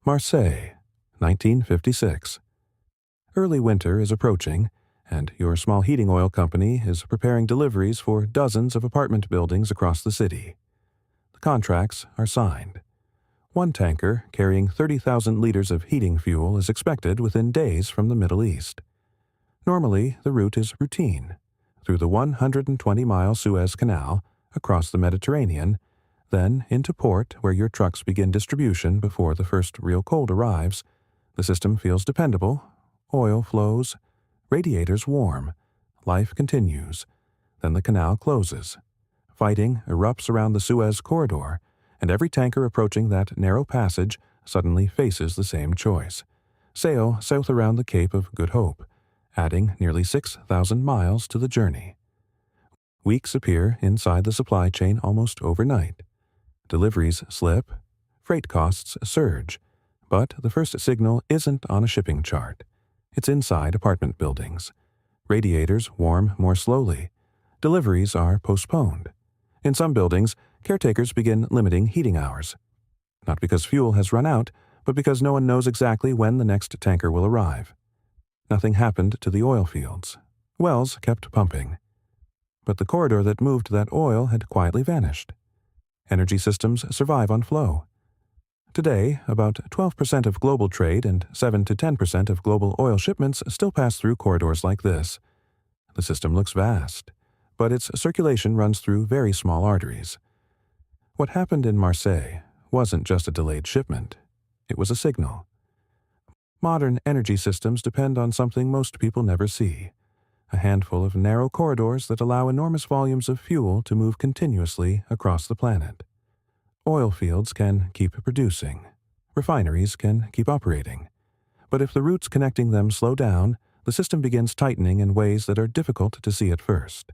Marseille, 1956. Early winter is approaching, and your small heating oil company is preparing deliveries for dozens of apartment buildings across the city. The contracts are signed. One tanker carrying 30,000 liters of heating fuel is expected within days from the Middle East. Normally, the route is routine, through the 120-mile Suez Canal, across the Mediterranean, then into port where your trucks begin distribution before the first real cold arrives. The system feels dependable, oil flows, radiators warm, life continues. Then the canal closes. Fighting erupts around the Suez corridor, and every tanker approaching that narrow passage suddenly faces the same choice: sail south around the Cape of Good Hope, adding nearly 6,000 miles to the journey. Weeks appear inside the supply chain almost overnight. Deliveries slip, freight costs surge, but the first signal isn't on a shipping chart. It's inside apartment buildings. Radiators warm more slowly. Deliveries are postponed. In some buildings, caretakers begin limiting heating hours. Not because fuel has run out, but because no one knows exactly when the next tanker will arrive. Nothing happened to the oil fields. Wells kept pumping. But the corridor that moved that oil had quietly vanished. Energy systems survive on flow. Today, about 12% of global trade and 7 to 10% of global oil shipments still pass through corridors like this. The system looks vast, but its circulation runs through very small arteries. What happened in Marseille wasn't just a delayed shipment. It was a signal. Modern energy systems depend on something most people never see: a handful of narrow corridors that allow enormous volumes of fuel to move continuously across the planet. Oil fields can keep producing. Refineries can keep operating. But if the routes connecting them slow down, the system begins tightening in ways that are difficult to see at first.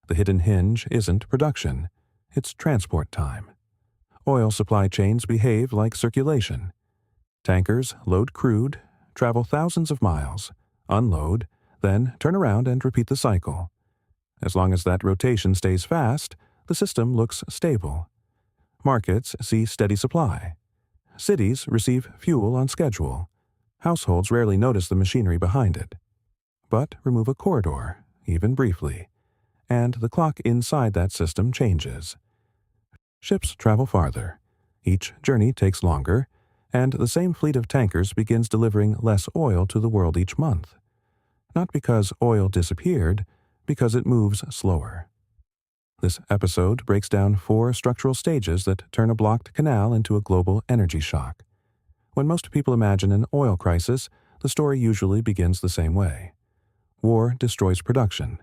The hidden hinge isn't production, it's transport time. Oil supply chains behave like circulation. Tankers load crude, travel thousands of miles, unload, then turn around and repeat the cycle. As long as that rotation stays fast, the system looks stable. Markets see steady supply. Cities receive fuel on schedule. Households rarely notice the machinery behind it. But remove a corridor, even briefly, and the clock inside that system changes. Ships travel farther. Each journey takes longer, and the same fleet of tankers begins delivering less oil to the world each month. Not because oil disappeared, because it moves slower. This episode breaks down 4 structural stages that turn a blocked canal into a global energy shock. When most people imagine an oil crisis, the story usually begins the same way. War destroys production.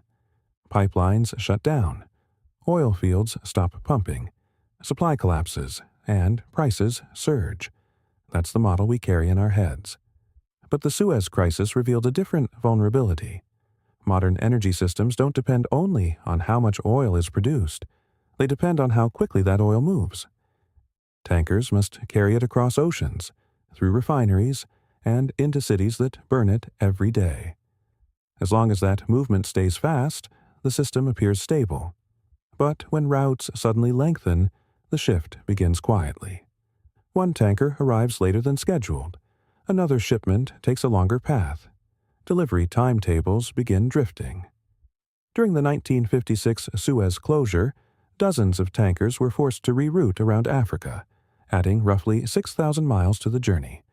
Pipelines shut down. Oil fields stop pumping. Supply collapses, and prices surge. That's the model we carry in our heads. But the Suez Crisis revealed a different vulnerability. Modern energy systems don't depend only on how much oil is produced. They depend on how quickly that oil moves. Tankers must carry it across oceans, through refineries, and into cities that burn it every day. As long as that movement stays fast, the system appears stable. But when routes suddenly lengthen, the shift begins quietly. One tanker arrives later than scheduled. Another shipment takes a longer path. Delivery timetables begin drifting. During the 1956 Suez closure, dozens of tankers were forced to reroute around Africa, adding roughly 6,000 miles to the journey.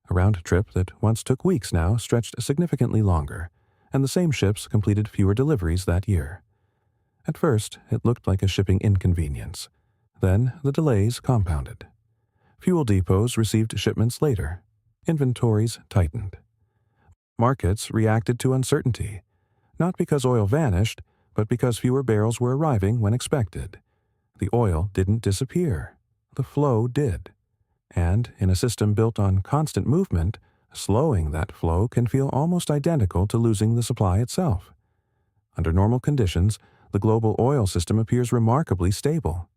A round trip that once took weeks now stretched significantly longer, and the same ships completed fewer deliveries that year. At first, it looked like a shipping inconvenience. Then the delays compounded. Fuel depots received shipments later. Inventories tightened. Markets reacted to uncertainty, not because oil vanished, but because fewer barrels were arriving when expected. The oil didn't disappear. The flow did. And in a system built on constant movement, slowing that flow can feel almost identical to losing the supply itself. Under normal conditions, the global oil system appears remarkably stable.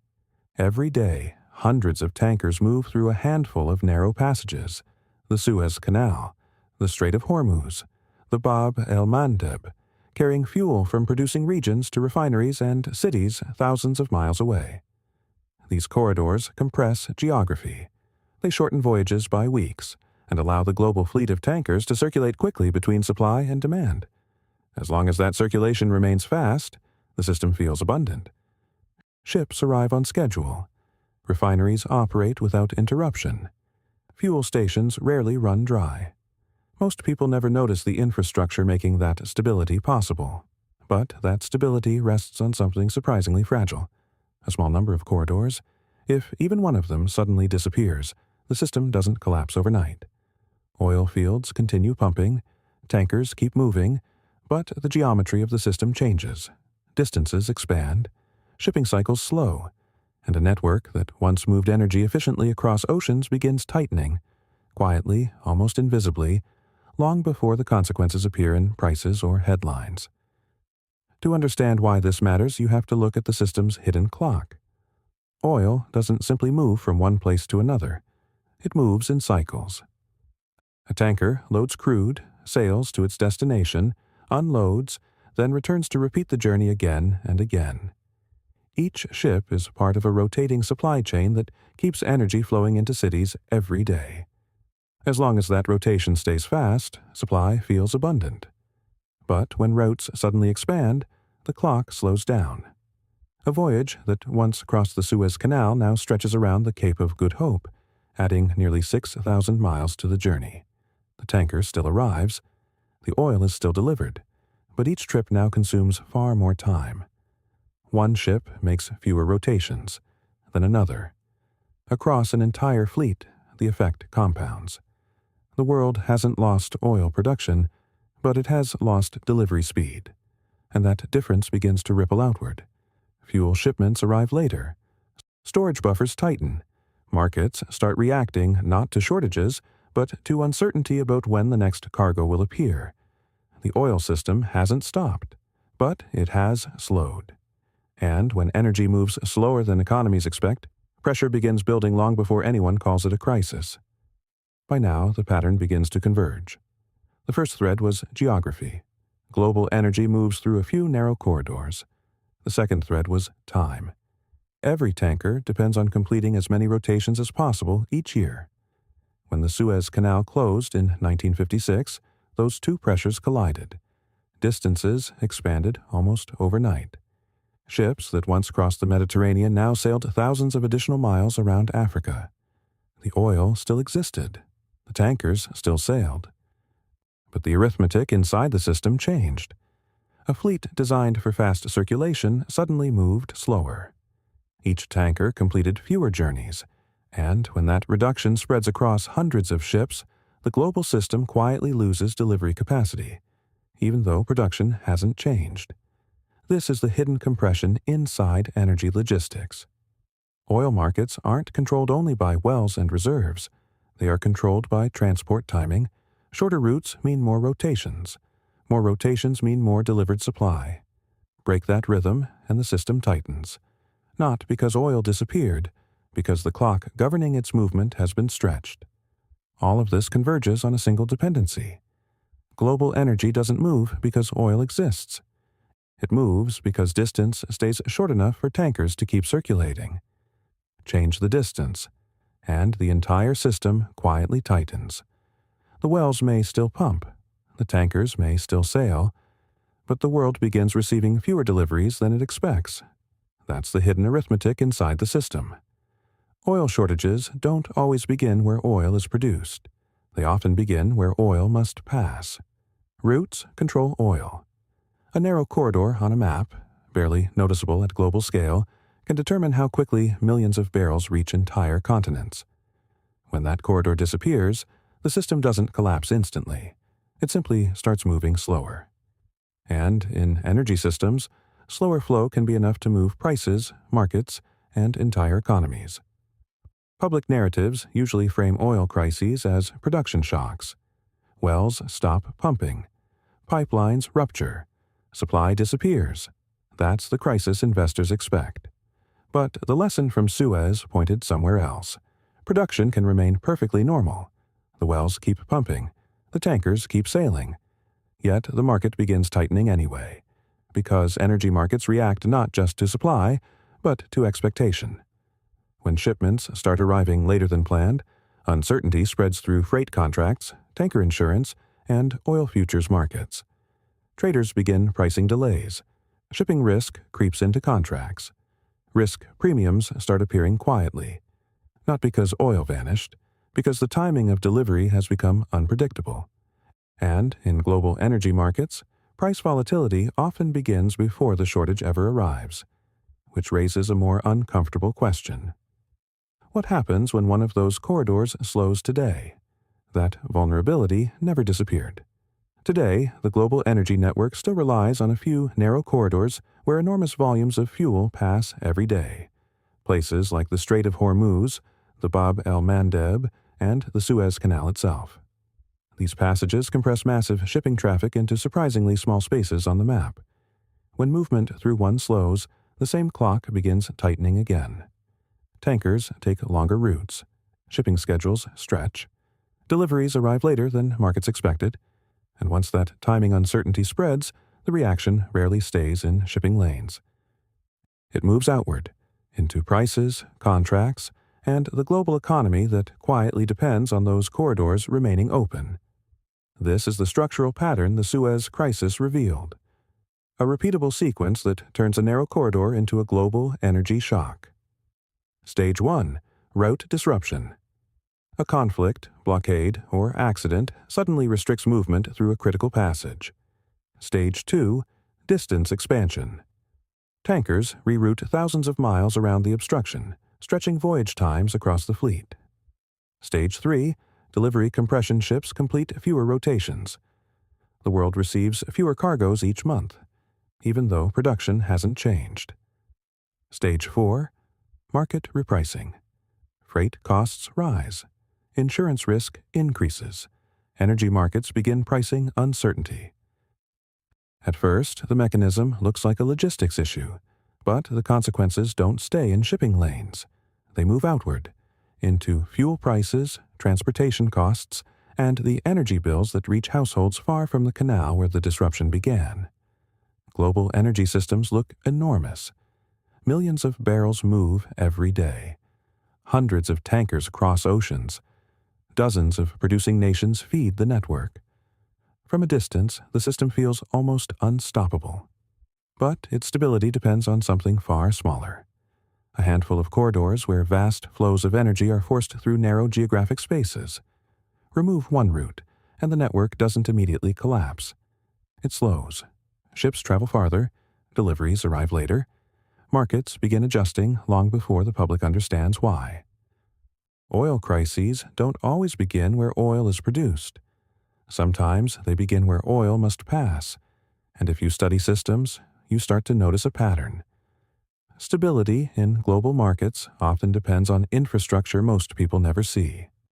Every day, hundreds of tankers move through a handful of narrow passages: the Suez Canal, the Strait of Hormuz, the Bab el-Mandeb, carrying fuel from producing regions to refineries and cities thousands of miles away. These corridors compress geography. They shorten voyages by weeks and allow the global fleet of tankers to circulate quickly between supply and demand. As long as that circulation remains fast, the system feels abundant. Ships arrive on schedule. Refineries operate without interruption. Fuel stations rarely run dry. Most people never notice the infrastructure making that stability possible. But that stability rests on something surprisingly fragile. A small number of corridors. If even one of them suddenly disappears, the system doesn't collapse overnight. Oil fields continue pumping, tankers keep moving, but the geometry of the system changes. Distances expand, shipping cycles slow, and a network that once moved energy efficiently across oceans begins tightening, quietly, almost invisibly, long before the consequences appear in prices or headlines. To understand why this matters, you have to look at the system's hidden clock. Oil doesn't simply move from one place to another. It moves in cycles. A tanker loads crude, sails to its destination, unloads, then returns to repeat the journey again and again. Each ship is part of a rotating supply chain that keeps energy flowing into cities every day. As long as that rotation stays fast, supply feels abundant. But when routes suddenly expand, the clock slows down. A voyage that once crossed the Suez Canal now stretches around the Cape of Good Hope, adding nearly 6,000 miles to the journey. The tanker still arrives. The oil is still delivered, but each trip now consumes far more time. One ship makes fewer rotations than another. Across an entire fleet, the effect compounds. The world hasn't lost oil production, but it has lost delivery speed, and that difference begins to ripple outward. Fuel shipments arrive later. Storage buffers tighten. Markets start reacting not to shortages, but to uncertainty about when the next cargo will appear. The oil system hasn't stopped, but it has slowed. And when energy moves slower than economies expect, pressure begins building long before anyone calls it a crisis. By now, the pattern begins to converge. The first thread was geography. Global energy moves through a few narrow corridors. The second thread was time. Every tanker depends on completing as many rotations as possible each year. When the Suez Canal closed in 1956, those two pressures collided. Distances expanded almost overnight. Ships that once crossed the Mediterranean now sailed thousands of additional miles around Africa. The oil still existed. The tankers still sailed. But the arithmetic inside the system changed. A fleet designed for fast circulation suddenly moved slower. Each tanker completed fewer journeys, and when that reduction spreads across hundreds of ships, the global system quietly loses delivery capacity, even though production hasn't changed. This is the hidden compression inside energy logistics. Oil markets aren't controlled only by wells and reserves. They are controlled by transport timing. Shorter routes mean more rotations. More rotations mean more delivered supply. Break that rhythm, and the system tightens. Not because oil disappeared, because the clock governing its movement has been stretched. All of this converges on a single dependency. Global energy doesn't move because oil exists. It moves because distance stays short enough for tankers to keep circulating. Change the distance, and the entire system quietly tightens. The wells may still pump, the tankers may still sail, but the world begins receiving fewer deliveries than it expects. That's the hidden arithmetic inside the system. Oil shortages don't always begin where oil is produced. They often begin where oil must pass. Routes control oil. A narrow corridor on a map, barely noticeable at global scale, can determine how quickly millions of barrels reach entire continents. When that corridor disappears, the system doesn't collapse instantly. It simply starts moving slower. And in energy systems, slower flow can be enough to move prices, markets, and entire economies. Public narratives usually frame oil crises as production shocks. Wells stop pumping. Pipelines rupture. Supply disappears. That's the crisis investors expect. But the lesson from Suez pointed somewhere else. Production can remain perfectly normal. The wells keep pumping. The tankers keep sailing. Yet the market begins tightening anyway, because energy markets react not just to supply, but to expectation. When shipments start arriving later than planned, Uncertainty spreads through freight contracts, tanker insurance, and oil futures markets. Traders begin pricing delays. Shipping risk creeps into contracts. Risk premiums start appearing quietly, not because oil vanished, because the timing of delivery has become unpredictable. And in global energy markets, price volatility often begins before the shortage ever arrives, which raises a more uncomfortable question. What happens when one of those corridors slows today? That vulnerability never disappeared. Today, the global energy network still relies on a few narrow corridors where enormous volumes of fuel pass every day. Places like the Strait of Hormuz, the Bab el-Mandeb, and the Suez Canal itself. These passages compress massive shipping traffic into surprisingly small spaces on the map. When movement through one slows, the same clock begins tightening again. Tankers take longer routes. Shipping schedules stretch. Deliveries arrive later than markets expected. And once that timing uncertainty spreads, the reaction rarely stays in shipping lanes. It moves outward, into prices, contracts, and the global economy that quietly depends on those corridors remaining open. This is the structural pattern the Suez Crisis revealed. A repeatable sequence that turns a narrow corridor into a global energy shock. Stage 1. Route disruption. A conflict, blockade, or accident suddenly restricts movement through a critical passage. Stage 2. Distance expansion. Tankers reroute thousands of miles around the obstruction, stretching voyage times across the fleet. Stage 3. Delivery compression ships complete fewer rotations. The world receives fewer cargoes each month, even though production hasn't changed. Stage 4. Market repricing. Freight costs rise. Insurance risk increases. Energy markets begin pricing uncertainty. At first, the mechanism looks like a logistics issue, but the consequences don't stay in shipping lanes. They move outward, into fuel prices, transportation costs, and the energy bills that reach households far from the canal where the disruption began. Global energy systems look enormous. Millions of barrels move every day. Hundreds of tankers cross oceans. Dozens of producing nations feed the network. From a distance, the system feels almost unstoppable. But its stability depends on something far smaller. A handful of corridors where vast flows of energy are forced through narrow geographic spaces. Remove one route, and the network doesn't immediately collapse. It slows. Ships travel farther. Deliveries arrive later. Markets begin adjusting long before the public understands why. Oil crises don't always begin where oil is produced. Sometimes they begin where oil must pass, and if you study systems, you start to notice a pattern. Stability in global markets often depends on infrastructure most people never see.